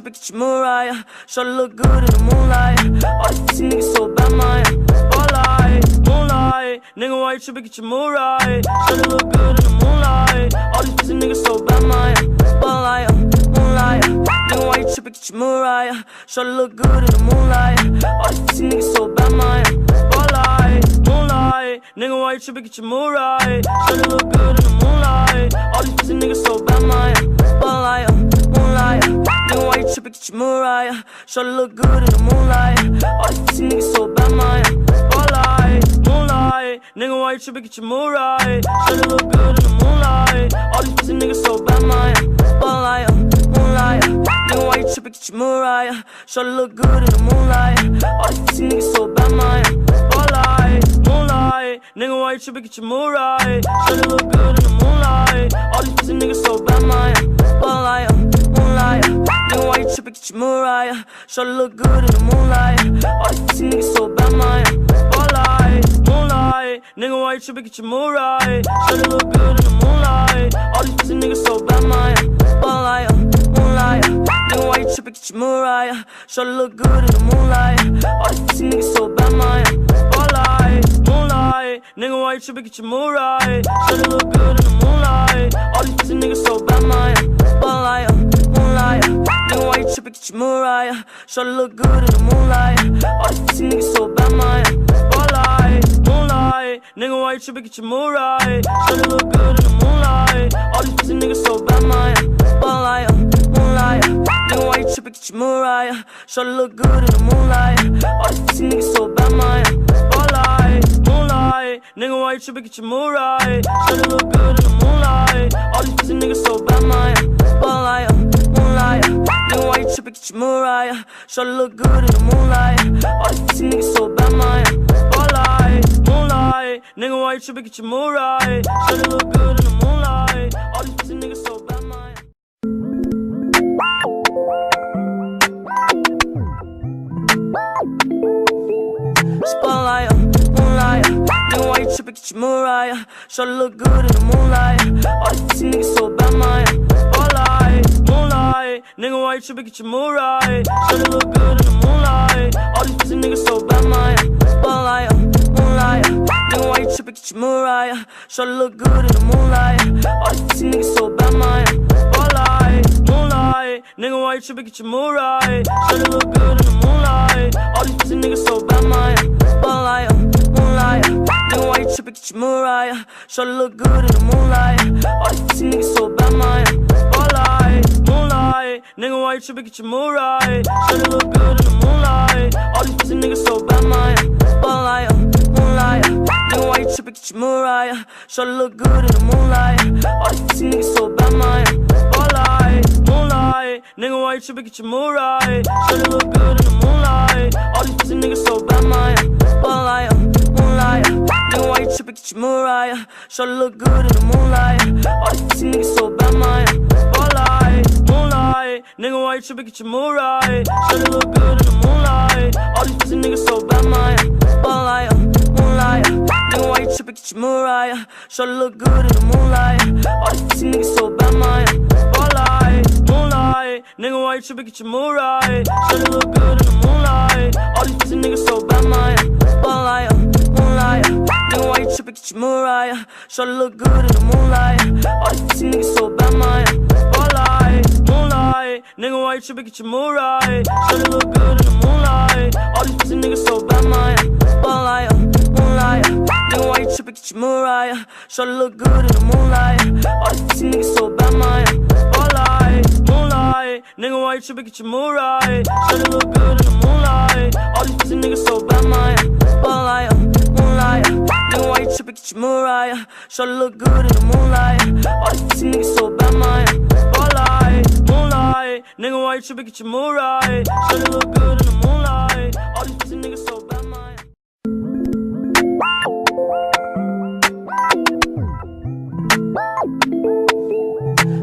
trippin', get your Mariah. Shawty look good in the moonlight. All these pussy niggas so bad, man. Spotlight, moonlight. Nigga, why you trippin', get your Mariah. Shawty look good in the moonlight. All these pussy niggas so bad, man. Spotlight, moonlight. Nigga, why you trippin', get your Mariah. Shawty look good in the moonlight. All these pussy niggas so bad, man. Spotlight, moonlight. Nigga, why you trippin', get your Mariah. Shawty look good in the moonlight. All these pussy niggas so bad, man. Spotlight, moonlight. Nigga, why you trippin', get your Mariah. Shawty look good in the moonlight. All these pussy niggas so bad, man. Spotlight, moonlight. Nigga, why you trippin', get your Mariah. Shawty look good in the moonlight. All these pussy niggas so bad, man. Spotlight, moonlight. Nigga, why you trippin', get your Mariah. Shawty look good in the moonlight. All these pussy niggas so bad, man. Spotlight, moonlight. Nigga, why you trippin', get your Mariah. Shawty look good in the moonlight. All these pussy niggas so bad, man. Spotlight, moonlight. Nigga, why you trippin', get your Mariah. Shawty look good in the moonlight. All these pussy niggas so bad, man. Spotlight, moonlight. Nigga, why you trippin', get your Mariah. Shawty look good in the moonlight. All these pussy niggas so bad, man. Spotlight, moonlight. Nigga, why you trippin', get your Mariah. Shawty look good in the moonlight. All these pussy niggas so bad, man. Spotlight, moonlight. Nigga, why you trippin', get your Mariah. Shawty look good in the moonlight. All these pussy niggas so bad, man. Spotlight, moonlight. Nigga, why you trippin', get your Mariah. Shawty look good in the moonlight. All these pussy niggas so bad, man. Spotlight, moonlight. Nigga, why you trippin', get your Mariah. Shawty look good in the moonlight. All these pussy niggas so bad, man. Spotlight, moonlight. Nigga, why you trippin', get your Mariah. Shawty look good in the moonlight. All these pussy niggas so bad, man. Spotlight, moonlight. Nigga, why you trippin', get your Mariah. Shawty look good in the moonlight. All these pussy niggas so bad, man. Spotlight, moonlight. Nigga, why you trippin', get your Mariah. Shawty look good in the moonlight. All these pussy niggas so bad, man. Spotlight, moonlight. Nigga, why you trippin', get your Mariah. Shawty look good in the moonlight. All these pussy niggas so bad, man. Spotlight, moonlight. Nigga, why you trippin', get your Mariah. Shawty look good in the moonlight. All these pussy niggas so bad, man. Spotlight, moonlight. Nigga, why you trippin', get your Mariah. Shawty look good in the moonlight. All these pussy niggas so bad, man. Spotlight, moonlight. Nigga, why you trippin', get your Mariah. Shawty look good in the moonlight. All these pussy niggas so bad, man. Spotlight, moonlight. Nigga, why you trippin', get your Mariah. Shawty look good in the moonlight. All these pussy niggas so bad, man. Spotlight, moonlight. Nigga, why you trippin', get your Mariah. Shawty look good in the moonlight. All these pussy niggas so bad, man. Spotlight, moonlight. Nigga, why you trippin', get your Mariah. Shawty look good in the moonlight. All these pussy niggas so bad, man. Spotlight, moonlight. Nigga, why you trippin', get your Mariah. Shawty look good in the moonlight. All these pussy niggas so bad, man. Spotlight, moonlight. Nigga, why you trippin', get your Mariah. Shawty look good in the moonlight. All these pussy niggas so bad, man. Spotlight, moonlight. Nigga, why you trippin', get your Mariah. Shawty look good in the moonlight. All these pussy niggas so bad, man. Spotlight, moonlight. Nigga, why you trippin', get your Mariah. Shawty look good in the moonlight. All these pussy niggas so bad, man. Spotlight, moonlight. Nigga, why you trippin', get your Mariah. Shawty look good in the moonlight. All these pussy niggas so bad, man. Spotlight, moonlight. Nigga, why you trippin', get your Mariah. Shawty look good in the moonlight. All these pussy niggas so bad, man. Spotlight, moonlight. Nigga, why you trippin', get your Mariah. Shawty look good in the moonlight. All these pussy niggas so bad, man. Spotlight, moonlight. Nigga, why you trippin', get your Mariah. Shawty look good in the moonlight. All these pussy niggas so bad, man. Spotlight, moonlight. Nigga, why you trippin', get your Mariah. Shawty look good in the moonlight. All these pussy niggas so bad, man. Spotlight, moonlight. Nigga, why you trippin', get your Mariah. Shawty look good in the moonlight. All these pussy niggas so bad, man. Spotlight, moonlight. Nigga, why you trippin', get your Mariah. Shawty look good in the moonlight. All these pussy niggas so bad, man. Spotlight, moonlight. Nigga, why you trippin', get your Mariah. Shawty look good in the moonlight. All these pussy niggas so bad, man.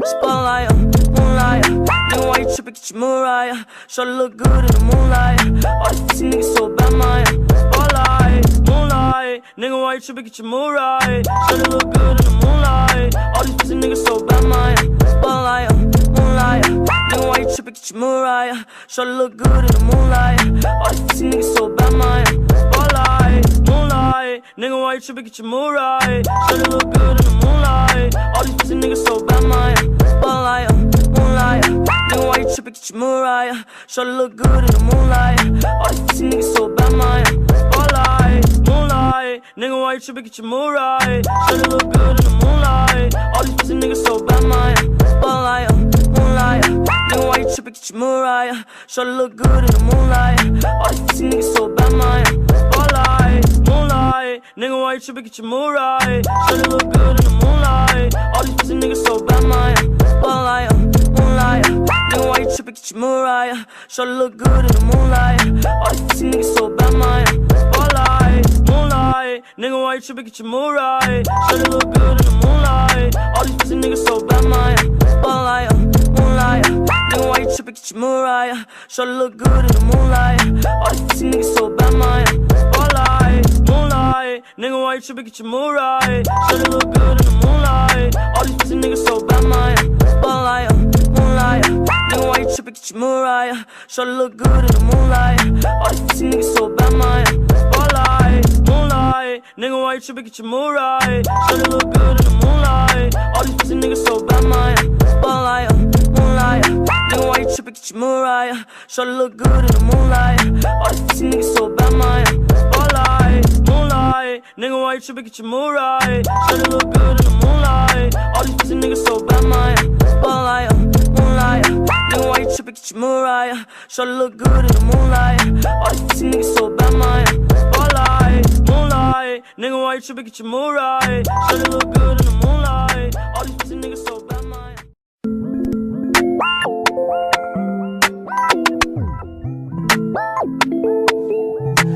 Spotlight, moonlight. Nigga, why you trippin', get your Mariah. Shawty look good in the moonlight. All these pussy niggas so bad, man. Spotlight, moonlight. Nigga, why you trippin', get your Mariah. Shawty look good in the moonlight. All these pussy niggas so bad, man. Spotlight, moonlight. Nigga, why you trippin', tripping, get your Mariah. Shawty look good in the moonlight. All these pussy niggas so bad, Maya. Spotlight, moonlight. Nigga, why you tripping, get your Mariah. Shawty look good in the moonlight. All these pussy niggas so bad, Maya. Spotlight, moonlight. Nigga, why you tripping, get your Mariah. Shawty look good in the moonlight. All these pussy niggas so bad, Maya. Spotlight, moonlight. Nigga, why you tripping, get your Mariah. Shawty look good in the moonlight. All these pussy niggas so bad, Maya. Spotlight, moonlight. Nigga, why you tripping, get your Mariah. Shawty look good in the moonlight. All these pussy niggas so bad, Maya. Spotlight, moonlight. Nigga, why you tripping, get your Mariah. Shawty look good in the moonlight. All these pussy niggas so bad, Maya. Spotlight, moonlight. Nigga, why you tripping, get your Mariah. Shawty look good in the moonlight. All these pussy niggas so bad, Maya. Spotlight, moonlight. Nigga, why you tripping, get your Mariah. Shawty look good in the moonlight. All these pussy niggas so bad, Maya. Spotlight, moonlight. Nigga, why you tripping, get your Mariah. Shawty look good in the moonlight. All these pussy niggas so bad, Maya. Spotlight, moonlight. Nigga, why you tripping, get your Mariah. Shawty look good in the moonlight. All these pussy niggas so bad, Maya. Spotlight, moonlight. Nigga, why you tripping, get your Mariah. Shawty look good in the moonlight. All these pussy niggas so bad, Maya. Spotlight, moonlight. Nigga, why you tripping, get your Mariah. Shawty look good in the moonlight. All these pussy niggas so bad, Maya. Spotlight, moonlight. Nigga, why you tripping, get your Mariah. Shawty look good in the moonlight. All these pussy niggas so bad, Maya. Spotlight, moonlight. Nigga, why you tripping, get your Mariah. Shawty look good in the moonlight. All these pussy niggas so bad, Maya. Spotlight, moonlight. Nigga, why you tripping, get your Mariah. Shawty look good in the moonlight. All these pussy niggas so bad, Maya. Spotlight, moonlight. Nigga, why you tripping, get your Mariah. Shawty look good in the moonlight. All these pussy niggas so bad, Maya.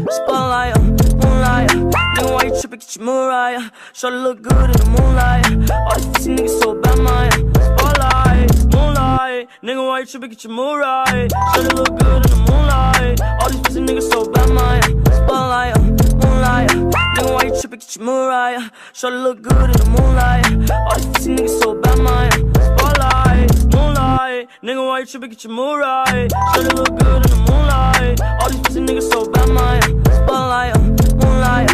Spotlight, moonlight. Nigga, why you tripping, get your Mariah. Shawty look good in the moonlight. All these pussy niggas so bad, Maya. Spotlight, moonlight. Nigga, why you tripping, get your Mariah. Shawty look good in the moonlight. All these pussy niggas so bad, Maya. Spotlight, moonlight. Nigga, why you tripping, get your Mariah. Shawty look good in the moonlight. All these pussy niggas so bad, Maya. Spotlight, moonlight. Nigga, why you tripping, get your Mariah. Shawty look good in the moonlight. All these pussy niggas so bad, Maya. Spotlight, moonlight.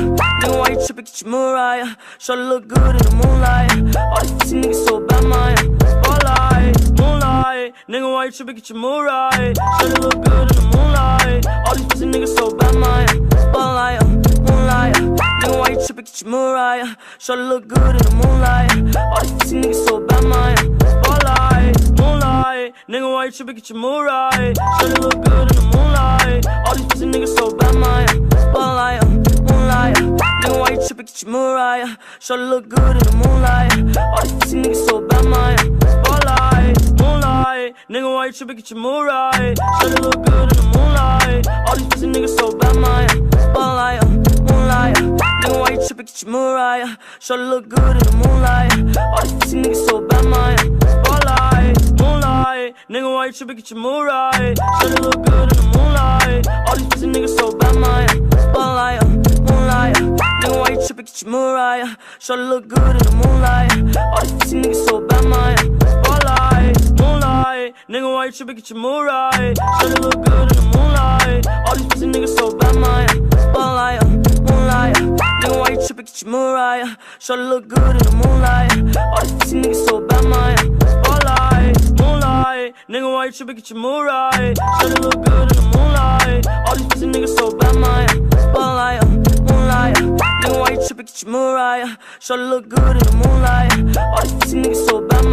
Nigga, why you tripping, get your Mariah. Shawty look good in the moonlight. All these pussy niggas so bad, Maya. Spotlight, moonlight. Nigga, why you tripping, get your Mariah. Shawty look good in the moonlight. All these pussy niggas so bad, Maya. Spotlight, moonlight. Nigga, why you tripping, get your Mariah. Shawty look good in the moonlight. All these pussy niggas so bad, Maya. Spotlight, moonlight. Nigga, why you tripping, get your Mariah. Shawty look good in the moonlight. All these pussy niggas so bad, Maya. Spotlight, moonlight. Nigga, why you tripping, get your Mariah. Shawty look good in the moonlight. All these pussy niggas so bad, Maya. Spotlight, moonlight. Nigga, why you tripping, get your Mariah. Shawty look good in the moonlight. All these pussy niggas so bad, Maya. Spotlight, moonlight. Nigga, why you tripping, get your Mariah. Shawty look good in the moonlight. All these pussy niggas so bad, Maya. Spotlight, moonlight. Nigga, why you tripping, get your Mariah. Shawty look good in the moonlight. All these pussy niggas so bad, Maya. Spotlight, moonlight. Nigga, why you tripping, get your Mariah. Shawty look good in the moonlight. All these pussy niggas so bad, Maya. Spotlight, moonlight. Nigga, why you tripping, get your Mariah. Shawty look good in the moonlight. All these pussy niggas so bad, Maya. Spotlight, moonlight. Nigga, why you tripping, get your Mariah. Shawty look good in the moonlight. All these pussy niggas so bad, Maya. Spotlight, moonlight. Nigga, why you tripping, get your Mariah. Shawty look good in the moonlight. All these pussy niggas so bad, Maya. Spotlight, moonlight. Nigga, why you tripping, get your Mariah. Shawty look good in the moonlight. All these pussy niggas so bad, Maya.